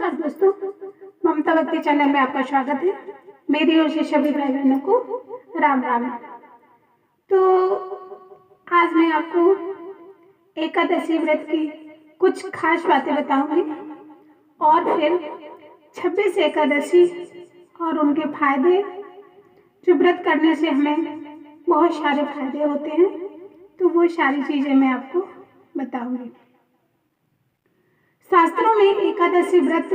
नमस्कार दोस्तों, ममता भक्ति चैनल में आपका स्वागत है। मेरी ओर से सभी भाई बहनों को राम राम। तो आज मैं आपको एकादशी व्रत की कुछ खास बातें बताऊंगी और फिर 26 एकादशी और उनके फायदे, जो व्रत करने से हमें बहुत सारे फायदे होते हैं, तो वो सारी चीजें मैं आपको बताऊंगी। शास्त्रों में एकादशी व्रत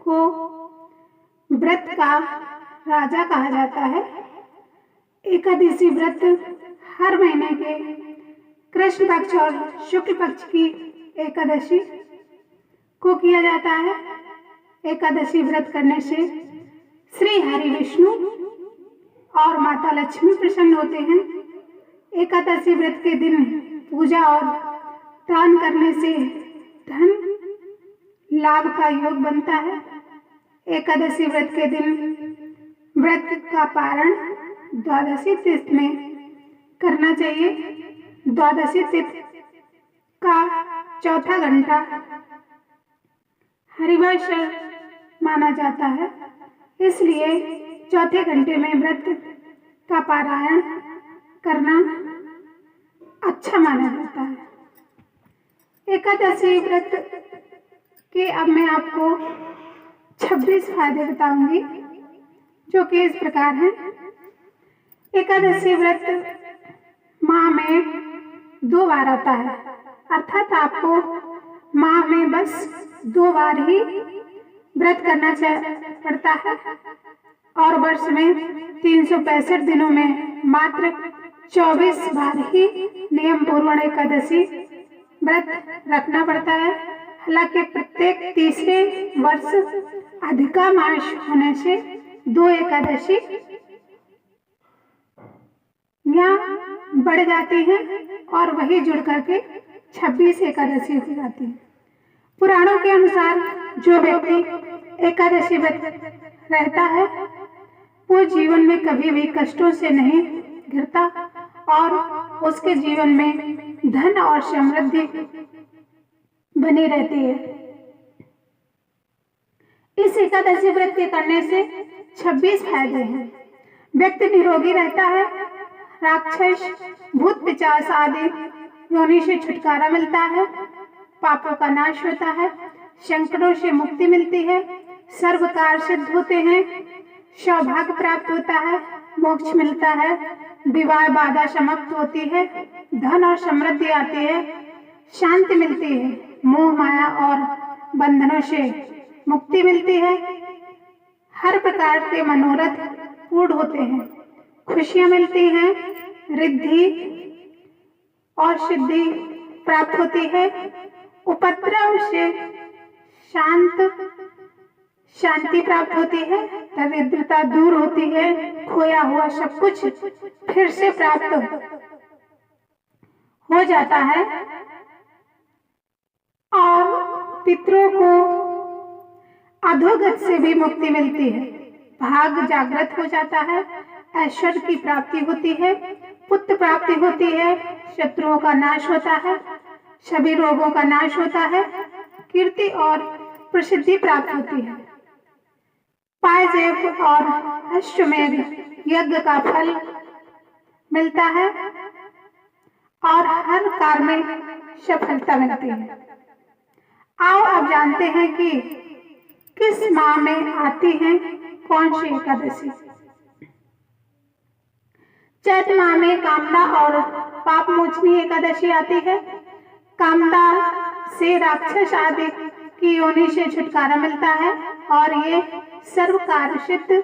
को व्रत का राजा कहा जाता है। एकादशी व्रत हर महीने के कृष्ण पक्ष और शुक्ल पक्ष की एकादशी को किया जाता है। एकादशी व्रत करने से श्री हरि विष्णु और माता लक्ष्मी प्रसन्न होते हैं। एकादशी व्रत के दिन पूजा और दान करने से धन लाभ का योग बनता है। एकादशी व्रत के दिन व्रत का पारण द्वादशी तिथि में करना चाहिए। द्वादशी तिथि का चौथा घंटा हरिवंश माना जाता है, इसलिए चौथे घंटे में व्रत का पारायण करना अच्छा माना जाता है। एकादशी व्रत के अब मैं आपको 26 फायदे बताऊंगी, जो कि इस प्रकार हैं। एकादशी व्रत माह में 2 बार आता है, अर्थात आपको माह में बस 2 बार ही व्रत करना पड़ता है और वर्ष में 365 दिनों में मात्र 24 बार ही नियम पूर्वक एकादशी व्रत रखना पड़ता है। हालांकि प्रत्येक तीसरे वर्ष अधिकामांश होने से 2 एकादशी यहाँ बढ़ जाती हैं और वही जुड़ करके 26 एकादशी हो जाती है। पुराणों के अनुसार जो व्यक्ति एकादशी व्रत रहता है वो जीवन में कभी भी कष्टों से नहीं घिरता और उसके जीवन में धन और समृद्धि बनी रहती है। इस एकादशी व्रत के करने से 26 फायदे हैं। व्यक्ति निरोगी रहता है, राक्षस, भूत पिशाच आदि योनि से छुटकारा मिलता है, पापों का नाश होता है, संकटों से मुक्ति मिलती है, सर्व कार्य सिद्ध होते हैं, सौभाग्य प्राप्त होता है, मोक्ष मिलता है, विवाह बाधा समाप्त होती है, धन और समृद्धि आती है, शांति मिलती है, मोह माया और बंधनों से मुक्ति मिलती है, हर प्रकार के मनोरथ पूर्ण होते हैं, खुशियां मिलती हैं, रिद्धि और सिद्धि प्राप्त होती है, उपद्रव से शांति प्राप्त होती है, दरिद्रता दूर होती है, खोया हुआ सब कुछ फिर से प्राप्त हो जाता है और पितरों को अधोगत से भी मुक्ति मिलती है, भाग जागृत हो जाता है, ऐश्वर्य की प्राप्ति होती है, पुत्र प्राप्ति होती है, शत्रुओं का नाश होता है, सभी रोगों का नाश होता है, कीर्ति और प्रसिद्धि प्राप्त होती है। पायजेब और अश्वमेध यज्ञ का फल मिलता है और हर कार्य में सफलता मिलती है। आओ अब जानते हैं कि किस माह में आती है कौन सी एकादशी। चैत माह में कामदा और पाप मोचनी एकादशी आती है। कामदा से राक्षस आदि की योनि से छुटकारा मिलता है और ये सर्व कार्य सिद्ध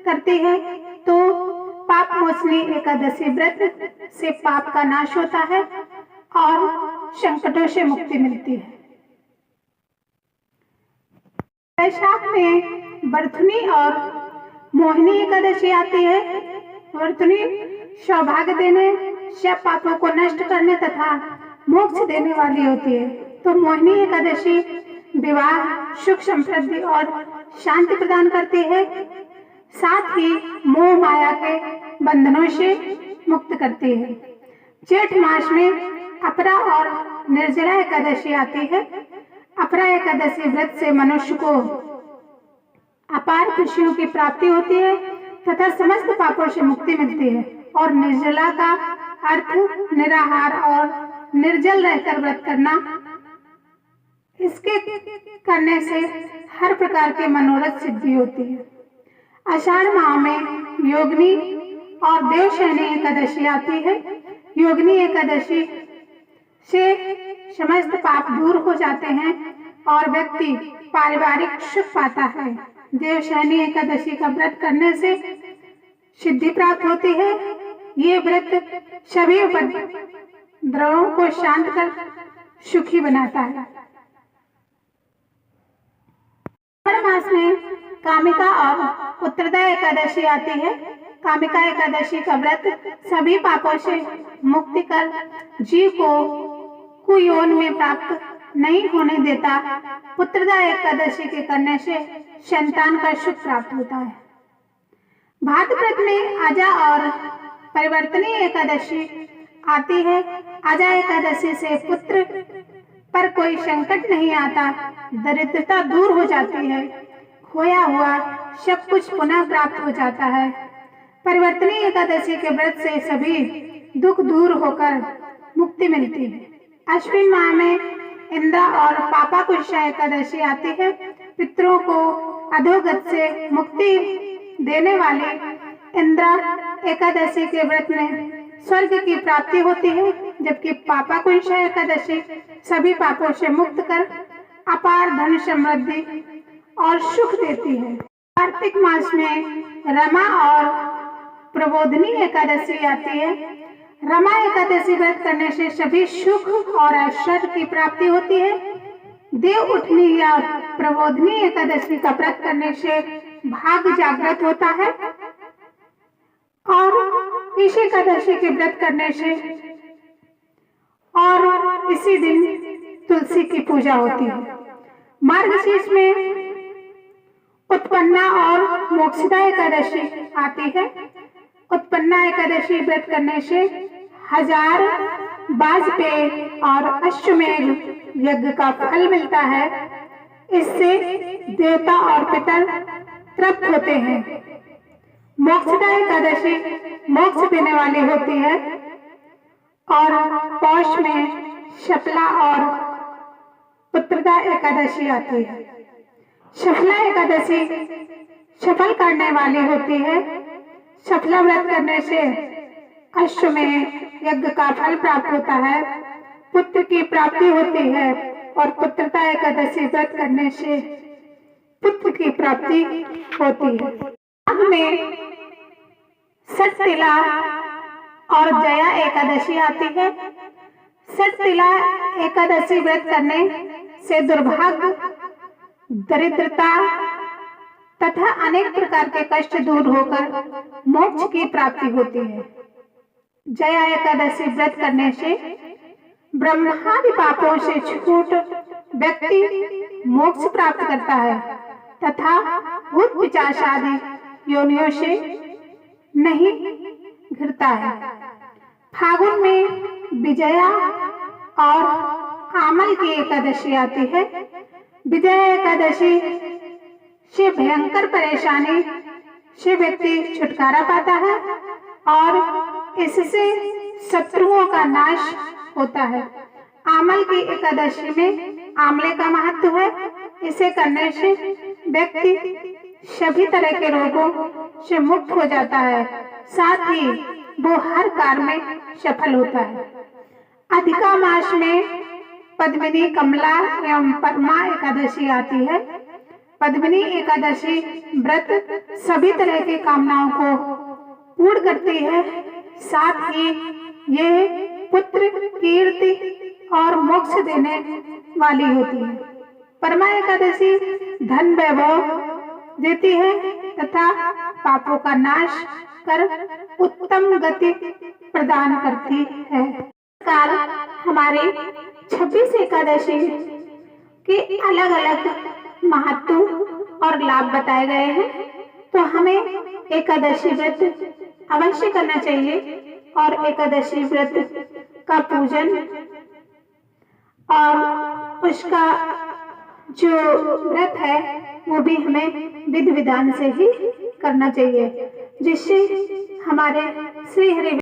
करती है। तो पाप मोचनी एकादशी व्रत से पाप का नाश होता है और संकटों से मुक्ति मिलती है। वैशाख में बरथुनी और मोहिनी एकादशी आती है। बरथुनी सौभाग्य देने, सब पापों को नष्ट करने तथा मोक्ष देने वाली होती है, तो मोहिनी एकादशी विवाह, सुख समृद्धि और शांति प्रदान करती है, साथ ही मोह माया के बंधनों से मुक्त करती है। जेठ मास में अपरा और निर्जला एकादशी आती है। अपरा एकादशी व्रत से मनुष्य को अपार खुशियों की प्राप्ति होती है तथा समस्त पापों से मुक्ति मिलती है। और निर्जला का अर्थ निराहार और निर्जल रहकर व्रत करना। इसके करने से हर प्रकार के मनोरथ सिद्धि होती है। आषाढ़ माह में योगिनी और देवशयनी एकादशी आती है। योगिनी एकादशी से समस्त पाप दूर हो जाते हैं और व्यक्ति पारिवारिक सुख पाता है। देवशयनी एकादशी का व्रत करने से सिद्धि प्राप्त होती है। ये व्रत सभी उपद्रवों को शांत कर सुखी बनाता है। श्रावण मास में कामिका और उत्तरदा एकादशी आती है। कामिका एकादशी का व्रत सभी पापों से मुक्ति कर जीव को कुयोन में प्राप्त नहीं होने देता। उत्तरदा एकादशी के करने से संतान का सुख प्राप्त होता है। भाद्रपद में आजा और परिवर्तनी एकादशी आती है। आजा एकादशी से पुत्र पर कोई संकट नहीं आता, दरिद्रता दूर हो जाती है, खोया हुआ सब कुछ पुनः प्राप्त हो जाता है। परिवर्तनी एकादशी के व्रत से सभी दुख दूर होकर मुक्ति मिलती है। अश्विन माह में इंद्रा और पापाकुशा एकादशी आती है। पितरों को अधोगत से मुक्ति देने वाली इंद्रा एकादशी के व्रत में स्वर्ग की प्राप्ति होती है, जबकि पापाकुशा एकादशी सभी पापों से मुक्त कर अपार धन समृद्धि और सुख देती है। कार्तिक मास में रमा और प्रबोधनी एकादशी आती है। रमा एकादशी व्रत करने से सभी सुख और ऐश्वर्य की प्राप्ति होती है। देव उठनी या प्रबोधनी एकादशी का व्रत करने से भाग जागृत होता है और इस एकादशी के व्रत करने से और इसी दिन तुलसी की पूजा होती है। मार्गशीर्ष में उत्पन्ना और मोक्षदा एकादशी आती है। उत्पन्ना एकादशी व्रत करने से 1000 वाजपेय और अश्वमेध यज्ञ का फल मिलता है। इससे देवता और पितर तृप्त होते हैं। मोक्षदा एकादशी मोक्ष देने वाली होती है। और पौष में शफला और पुत्रदा एकादशी आती है। शफला एकादशी सफल करने वाली होती है। शफला व्रत करने से अश्वमेध यज्ञ का फल प्राप्त होता है, पुत्र की प्राप्ति होती है और पुत्रदा एकादशी व्रत करने से पुत्र की प्राप्ति होती है। माघ में सटतिला और जया एकादशी आती है। सटतिला एकादशी व्रत करने से दुर्भाग्य, दरिद्रता तथा अनेक प्रकार के कष्ट दूर होकर मोक्ष की प्राप्ति होती है। जया एकादशी व्रत करने से ब्रह्मादि पापों से छूट व्यक्ति मोक्ष प्राप्त करता है तथा भूत पिशाच आदि योनियों से नहीं घिरता है। फागुन में विजया और आमल की एकादशी आती है। विजया एकादशी से भयंकर परेशानी से व्यक्ति छुटकारा पाता है और इससे शत्रुओं का नाश होता है। आमल की एकादशी में आमले का महत्व है। इसे करने से व्यक्ति सभी तरह के रोगों से मुक्त हो जाता है, साथ ही वो हर कार्य में सफल होता है। अधिका मास में पद्मिनी, कमला एवं परमा एकादशी आती है। पद्मिनी एकादशी व्रत सभी तरह की कामनाओं को पूर्ण करती है, साथ ही ये पुत्र, कीर्ति और मोक्ष देने वाली होती है। परमा एकादशी धन वैभव देती है तथा पापों का नाश कर उत्तम गति प्रदान करती है। काल हमारे 26 एकादशी के अलग अलग महत्व और लाभ बताए गए हैं, तो हमें एकादशी व्रत अवश्य करना चाहिए और एकादशी व्रत का पूजन और उसका जो व्रत है वो भी हमें विधि विधान से ही करना चाहिए, जिससे हमारे श्री हरि